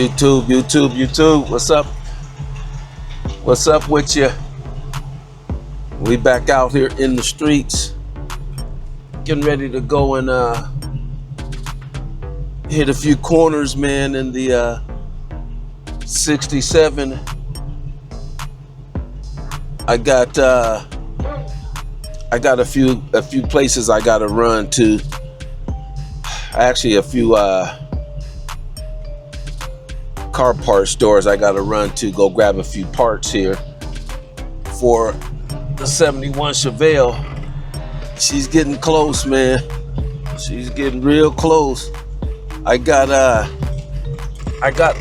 YouTube. What's up? What's up with you? We back out here in the streets, getting ready to go and hit a few corners, man, in the 67. I got a few places I gotta run to. Actually, a few car parts stores I gotta run to go grab a few parts here for the 71 Chevelle. She's getting close, man. She's getting real close. I got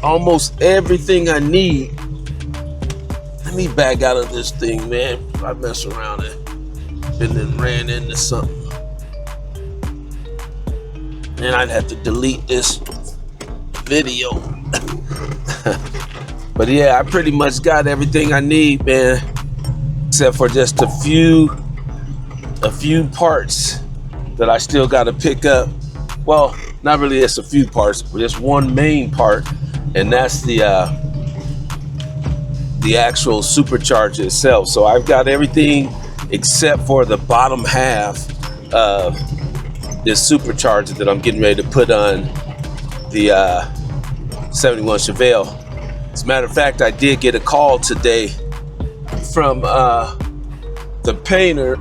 almost everything I need. Let me back out of this thing, man. I mess around and then ran into something. And I'd have to delete this video. But yeah, I pretty much got everything I need, man. Except for just a few parts that I still gotta pick up. Well, not really just a few parts, but just one main part, and that's the actual supercharger itself. So I've got everything except for the bottom half of this supercharger that I'm getting ready to put on the 71 Chevelle. As a matter of fact, I did get a call today from the painter,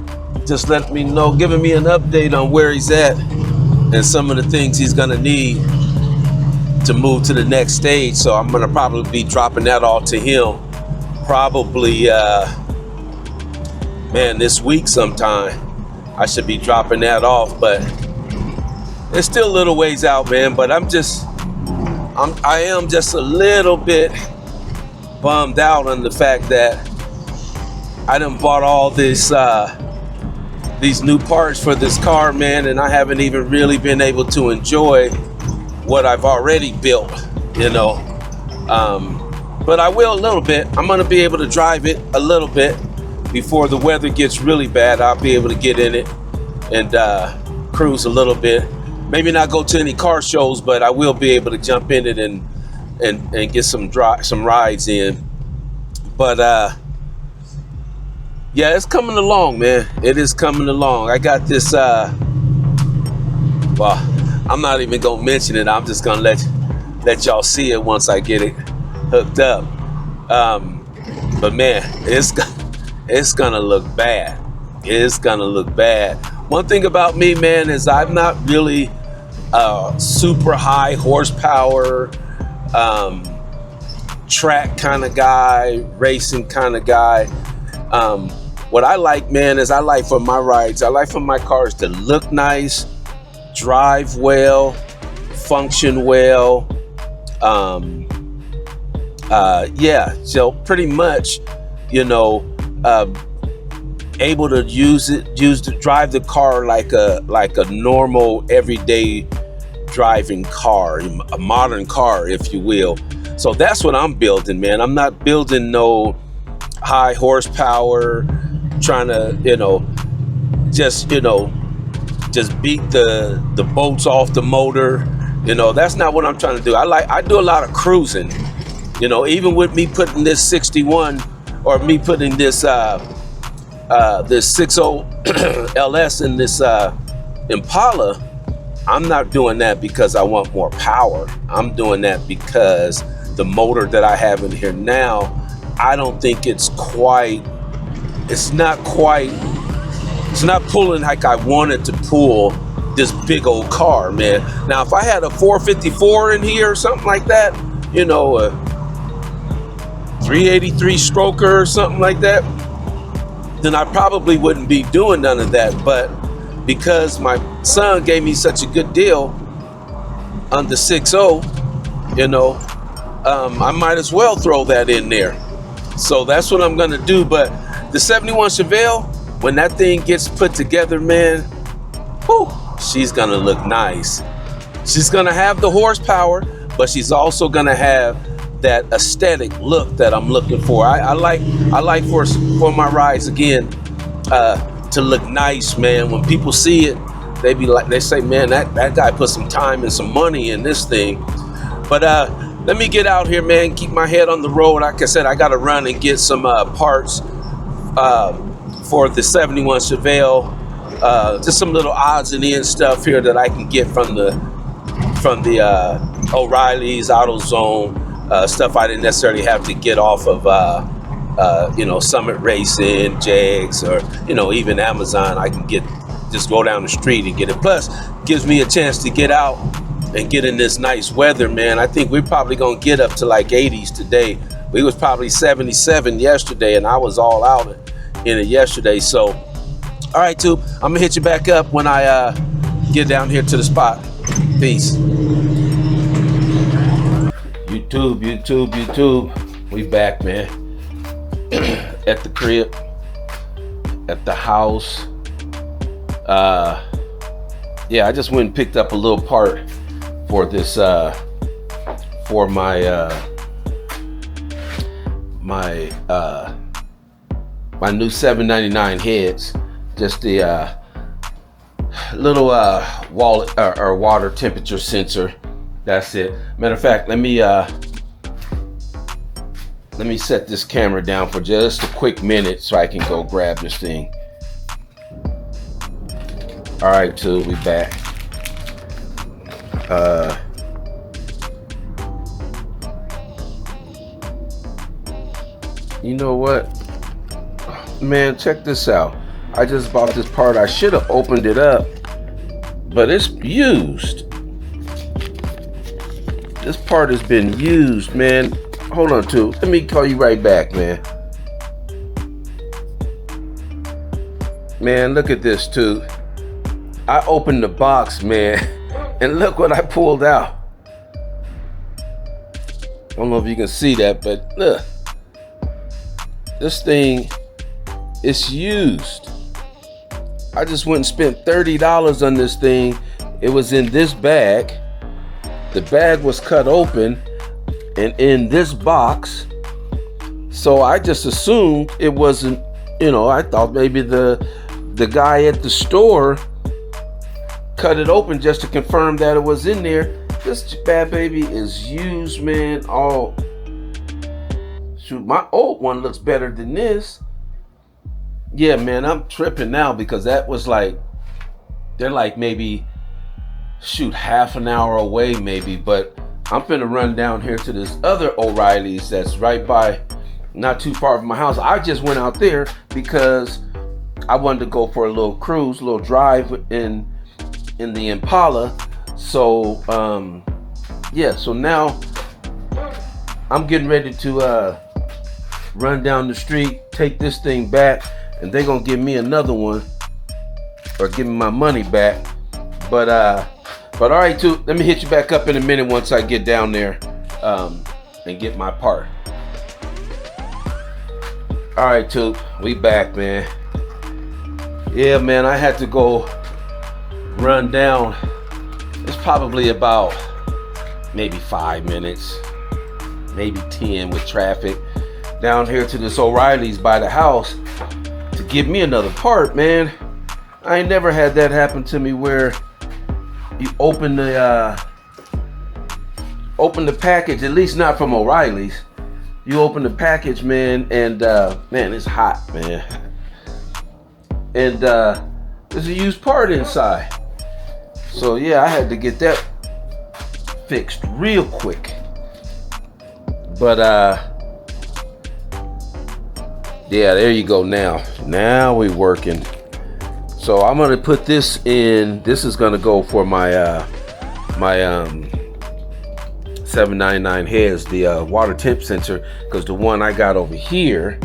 just letting me know, giving me an update on where he's at and some of the things he's gonna need to move to the next stage. So I'm gonna probably be dropping that all to him probably this week sometime. I should be dropping that off, but it's still a little ways out, man. But I am just a little bit bummed out on the fact that I done bought all this these new parts for this car, man, and I haven't even really been able to enjoy what I've already built, you know. But I will a little bit. I'm gonna be able to drive it a little bit before the weather gets really bad. I'll be able to get in it and cruise a little bit. Maybe not go to any car shows, but I will be able to jump in it and get some rides in. But yeah, it's coming along, man. It is coming along. I got this. Well, I'm not even gonna mention it. I'm just gonna let y'all see it once I get it hooked up. But man, it's gonna look bad. It's gonna look bad. One thing about me, man, is I'm not really super high horsepower track kind of guy, racing kind of guy. What I like, man, is I like for my rides, I like for my cars to look nice, drive well, function well. Yeah, so pretty much, you know, able to drive the car like a normal everyday driving car, a modern car, if you will. So that's what I'm building, man. I'm not building no high horsepower, trying to, just beat the bolts off the motor. That's not what I'm trying to do. I do a lot of cruising, even with me putting this 61 or me putting this 60 LS in this Impala. I'm not doing that because I want more power. I'm doing that because the motor that I have in here now, I don't think it's not pulling like I wanted to pull this big old car, man. Now, if I had a 454 in here or something like that, a 383 stroker or something like that, then I probably wouldn't be doing none of that. But because my son gave me such a good deal on the 6.0, I might as well throw that in there. So that's what I'm gonna do. But the 71 Chevelle, when that thing gets put together, man, whew, she's gonna look nice. She's gonna have the horsepower, but she's also gonna have that aesthetic look that I'm looking for. I like for my rides again to look nice, man. When people see it, they say, man, that guy put some time and some money in this thing. But let me get out here, man. Keep my head on the road. Like I said, I got to run and get some parts for the 71 Chevelle. Just some little odds and ends stuff here that I can get from the O'Reilly's, AutoZone, stuff I didn't necessarily have to get off of Summit Racing, Jags, or even Amazon. I can just go down the street and get it. Plus, gives me a chance to get out and get in this nice weather, man. I think we're probably gonna get up to like 80s today. We was probably 77 yesterday, and I was all out in it yesterday. So, all right, Tube, I'm gonna hit you back up when I get down here to the spot. Peace. YouTube. We back, man. At the crib, at the house. Yeah, I just went and picked up a little part for this for my new 799 heads. Just the little wallet or water temperature sensor. That's it. Matter of fact, let me set this camera down for just a quick minute so I can go grab this thing. All right, too, we back. You know what? Man, check this out. I just bought this part. I should have opened it up, but it's used. This part has been used, man. Hold on, too. Let me call you right back, man. Man, look at this, too. I opened the box, man, and look what I pulled out. I don't know if you can see that, but look. This thing is used. I just went and spent $30 on this thing. It was in this bag. The bag was cut open and in this box. So I just assumed it wasn't, I thought maybe the guy at the store cut it open just to confirm that it was in there. This bad baby is used, man. Oh, shoot, my old one looks better than this. Yeah, man, I'm tripping now because that was they're like maybe, half an hour away maybe, but I'm finna run down here to this other O'Reilly's that's right by, not too far from my house. I just went out there because I wanted to go for a little cruise, a little drive in the Impala. So, yeah, so now I'm getting ready to run down the street, take this thing back, and they're gonna give me another one or give me my money back. But all right, too, let me hit you back up in a minute once I get down there and get my part. All right, too, we back, man. Yeah, man, I had to go run down. It's probably about maybe 5 minutes, maybe 10 with traffic, down here to this O'Reilly's by the house to give me another part, man. I ain't never had that happen to me where you open the package, at least not from O'Reilly's. You open the package, man, and man, it's hot, man. And there's a used part inside. So yeah, I had to get that fixed real quick. But yeah, there you go. Now we're working. So I'm gonna put this in. This is gonna go for my 799 heads, the water temp sensor, because the one I got over here,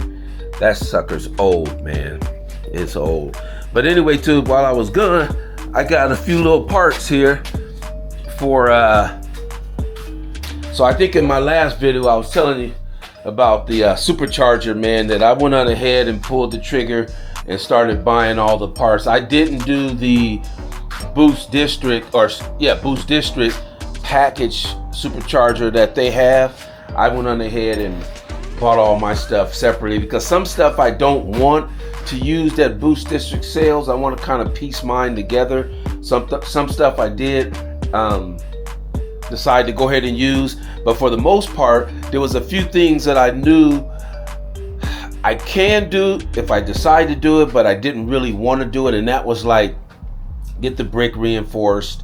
that sucker's old, man. It's old. But anyway, too, while I was gone, I got a few little parts here for so I think in my last video I was telling you about the Supercharger, man, that I went on ahead and pulled the trigger and started buying all the parts. I didn't do the Boost District Boost District package Supercharger that they have. I went on ahead and bought all my stuff separately because some stuff I don't want to use that Boost District sales. I want to kind of piece mine together. Some stuff I did. decide to go ahead and use. But for the most part, there was a few things that I knew I can do if I decide to do it, but I didn't really want to do it. And that was like, get the brick reinforced,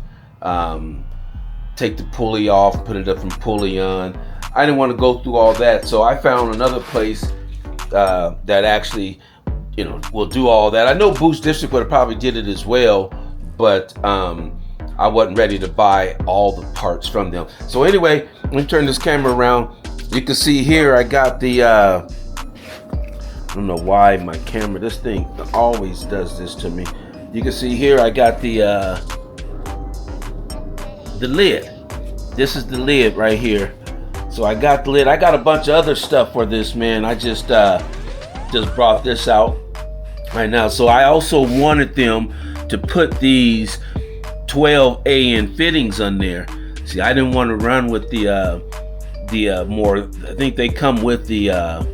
take the pulley off, put a different pulley on. I didn't want to go through all that. So I found another place that actually, you know, will do all that. I know Boost District would have probably did it as well, but I wasn't ready to buy all the parts from them. So anyway, let me turn this camera around. You can see here I got the I don't know why my camera, this thing always does this to me. You can see here I got the lid. This is the lid right here. So I got the lid. I got a bunch of other stuff for this, man. I just brought this out right now. So I also wanted them to put these 12 AN fittings on there. See, I didn't want to run with the more, I think they come with the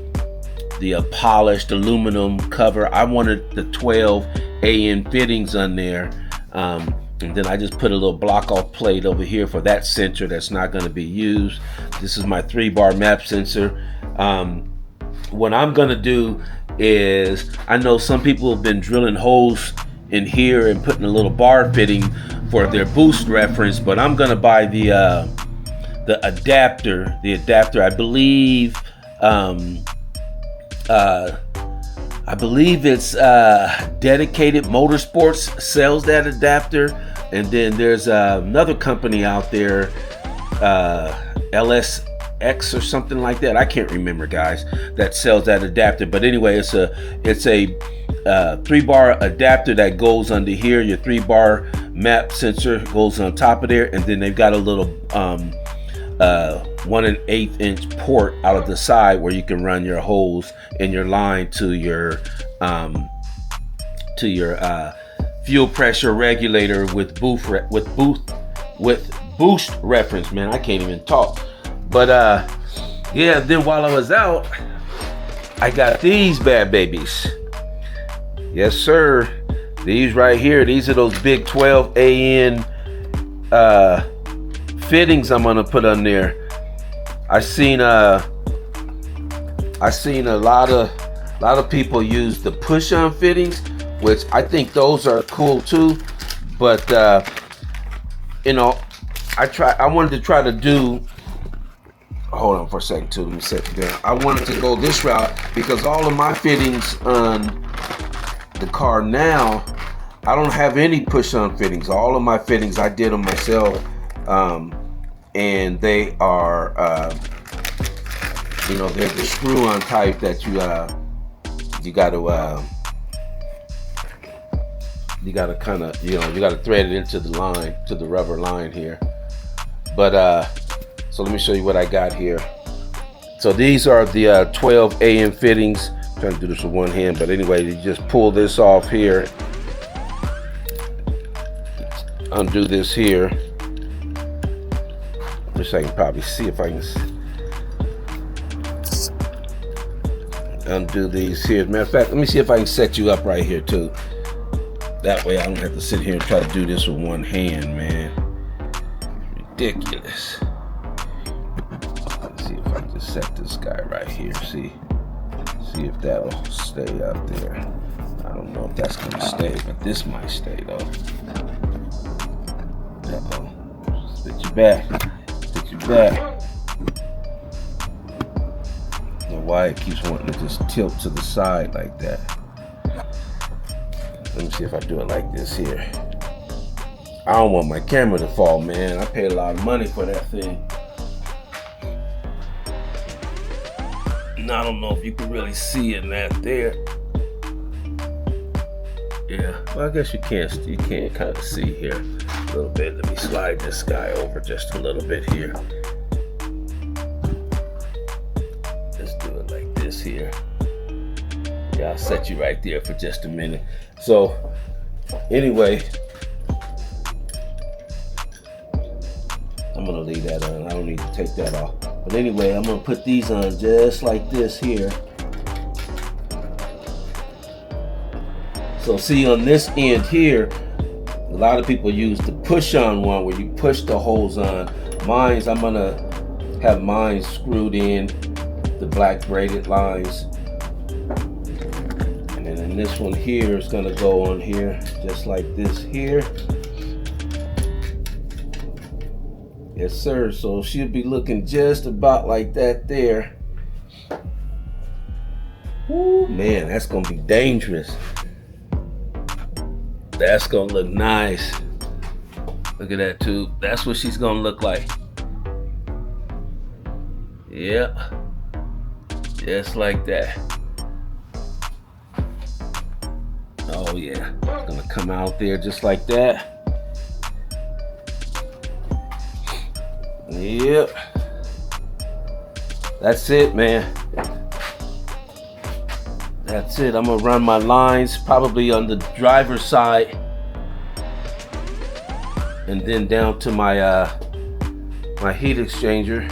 polished aluminum cover. I wanted the 12 AN fittings on there, and then I just put a little block off plate over here for that sensor that's not going to be used. This is my 3-bar map sensor. What I'm going to do is, I know some people have been drilling holes in here and putting a little bar fitting for their boost reference, but I'm going to buy the adapter. The adapter, I believe it's Dedicated Motorsports sells that adapter, and then there's another company out there, LSX or something like that. I can't remember, guys, that sells that adapter. But anyway, it's a 3-bar adapter that goes under here. Your 3-bar map sensor goes on top of there, and then they've got a little 1 1/8 inch port out of the side where you can run your hose and your line to your fuel pressure regulator with boost reference. Man, I can't even talk. But yeah, then while I was out, I got these bad babies. Yes, sir. These right here. These are those big 12 AN fittings I'm gonna put on there. I seen a lot of people use the push-on fittings, which I think those are cool too. But you know, I wanted to try to do. Hold on for a second too. Let me set it down. I wanted to go this route because all of my fittings on the car now, I don't have any push-on fittings. All of my fittings I did them myself. And they are, you know, they're the screw-on type that you got to kind of, you know, you got to thread it into the line, to the rubber line here. But so let me show you what I got here. So these are the 12 AN fittings. I'm trying to do this with one hand, but anyway, you just pull this off here, undo this here. Wish I can probably see if I can undo these here. Matter of fact, let me see if I can set you up right here too. That way I don't have to sit here and try to do this with one hand, man. Ridiculous. Let's see if I can just set this guy right here. See if that'll stay up there. I don't know if that's gonna stay, but this might stay though. Uh-oh. Sit you back. That. I don't know why it keeps wanting to just tilt to the side like that. Let me see if I do it like this here. I don't want my camera to fall, man. I paid a lot of money for that thing. And I don't know if you can really see it, man, there. Yeah, well, I guess you can kind of see here a little bit. Let me slide this guy over just a little bit here. Let's do it like this here. Yeah, I'll set you right there for just a minute. So, anyway, I'm gonna leave that on. I don't need to take that off. But anyway, I'm gonna put these on just like this here. So see, on this end here, a lot of people use the push-on one where you push the hose on, Mine's, I'm gonna have mine screwed in, the black braided lines. And then this one here is gonna go on here, just like this here. Yes, sir. So she'll be looking just about like that there. Ooh, man, that's gonna be dangerous. That's gonna look nice. Look at that tube. That's what she's gonna look like. Yep. Just like that. Oh yeah. It's gonna come out there just like that. Yep. That's it, man. That's it. I'm gonna run my lines probably on the driver's side, and then down to my my heat exchanger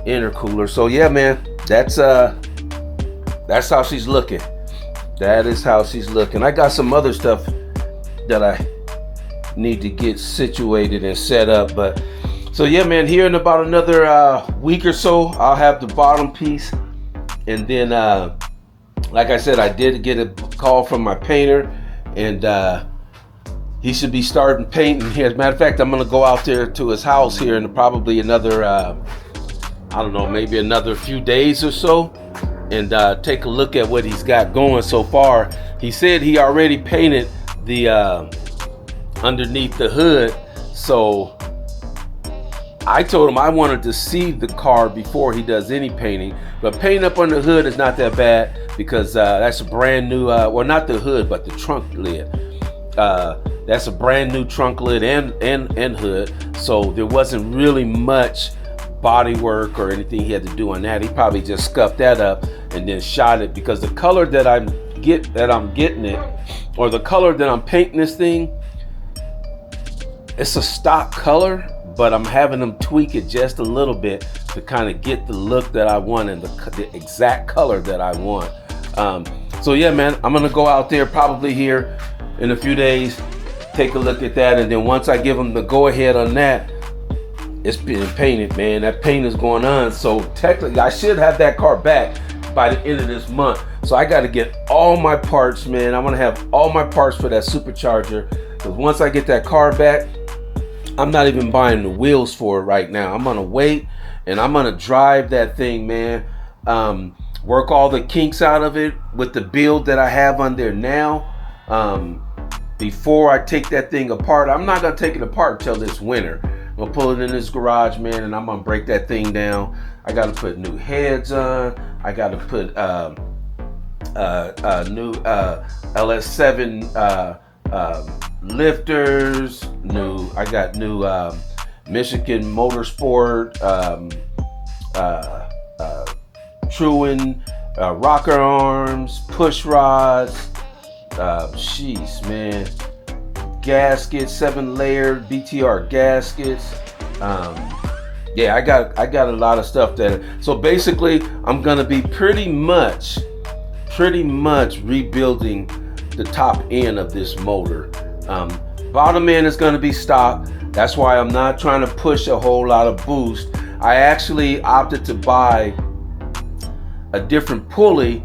intercooler. So yeah, man, that's how she's looking. That is how she's looking. I got some other stuff that I need to get situated and set up, but so yeah, man, here in about another week or so, I'll have the bottom piece. And then, like I said, I did get a call from my painter, and he should be starting painting here. As a matter of fact, I'm gonna go out there to his house here in probably another, I don't know, maybe another few days or so, and take a look at what he's got going so far. He said he already painted the underneath the hood, so I told him I wanted to see the car before he does any painting. But paint up on the hood is not that bad, because that's a brand new, well, not the hood, but the trunk lid. That's a brand new trunk lid and hood. So there wasn't really much body work or anything he had to do on that. He probably just scuffed that up and then shot it, because the color that I'm getting it, or the color that I'm painting this thing, it's a stock color, but I'm having them tweak it just a little bit to kind of get the look that I want and the exact color that I want. So yeah, man, I'm gonna go out there probably here in a few days, take a look at that, and then once I give them the go ahead on that, it's being painted, man. That paint is going on. So technically, I should have that car back by the end of this month. So I got to get all my parts, man. I want to have all my parts for that Supercharger, because once I get that car back, I'm not even buying the wheels for it right now. I'm gonna wait, and I'm gonna drive that thing, man. Work all the kinks out of it with the build that I have on there now. Before I take that thing apart, I'm not gonna take it apart till this winter. I'm gonna pull it in this garage, man, and I'm gonna break that thing down. I gotta put new heads on. I gotta put new LS7 lifters, I got new Michigan Motorsport Truin rocker arms, push rods, jeez, man, gaskets, 7-layered BTR gaskets. Yeah, I got a lot of stuff that, so basically I'm gonna be pretty much rebuilding the top end of this motor. Bottom end is going to be stock. That's why I'm not trying to push a whole lot of boost. I actually opted to buy a different pulley,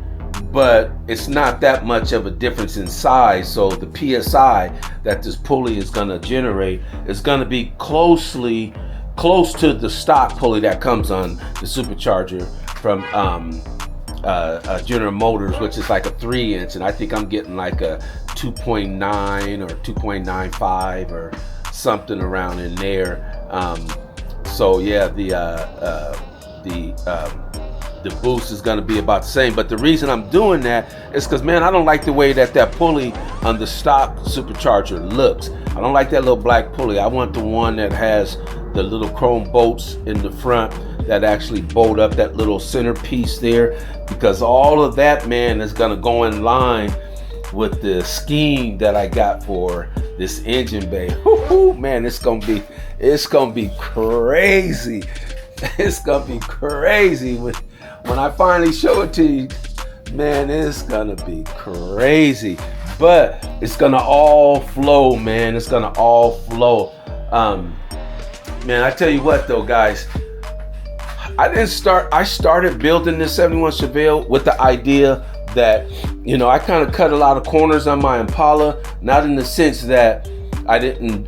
but it's not that much of a difference in size. So the PSI that this pulley is going to generate is going to be close to the stock pulley that comes on the Supercharger from General Motors, which is like a 3-inch, and I think I'm getting like a 2.9 or 2.95 or something around in there. So yeah, the boost is going to be about the same. But the reason I'm doing that is because, man, I don't like the way that pulley on the stock Supercharger looks. I don't like that little black pulley. I want the one that has the little chrome bolts in the front that actually bolt up that little centerpiece there, because all of that, man, is going to go in line with the scheme that I got for this engine bay. Woo-hoo, man, it's gonna be crazy. It's gonna be crazy when I finally show it to you, man. It's gonna be crazy, but it's gonna all flow, man. It's gonna all flow. Man, I tell you what though, guys. I started building this 71 Chevelle with the idea that, I kind of cut a lot of corners on my Impala, not in the sense that I didn't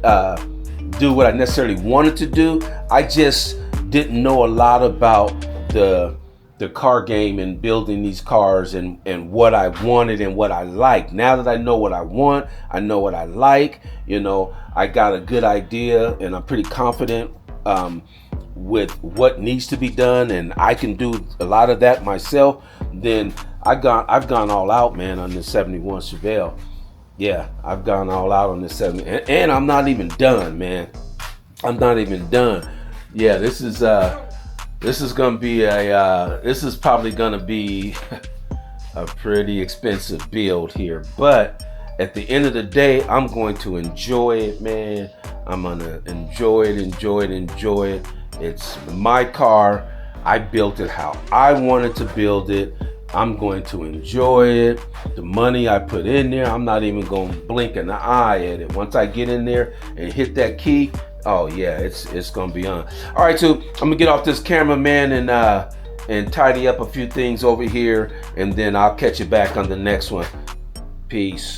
do what I necessarily wanted to do. I just didn't know a lot about the car game and building these cars and what I wanted and what I liked. Now that I know what I want, I know what I like, I got a good idea and I'm pretty confident with what needs to be done, and I can do a lot of that myself. Then I've gone all out, man, on this 71 Chevelle. Yeah, I've gone all out on this 70, and I'm not even done, man. I'm not even done. Yeah, this is gonna be this is probably gonna be a pretty expensive build here, but at the end of the day, I'm going to enjoy it, man. I'm gonna enjoy it. It's my car. I built it how I wanted to build it. I'm going to enjoy it. The money I put in there, I'm not even going to blink an eye at it. Once I get in there and hit that key, oh yeah, it's going to be on. All right, so I'm going to get off this camera, man, and tidy up a few things over here, and then I'll catch you back on the next one. Peace.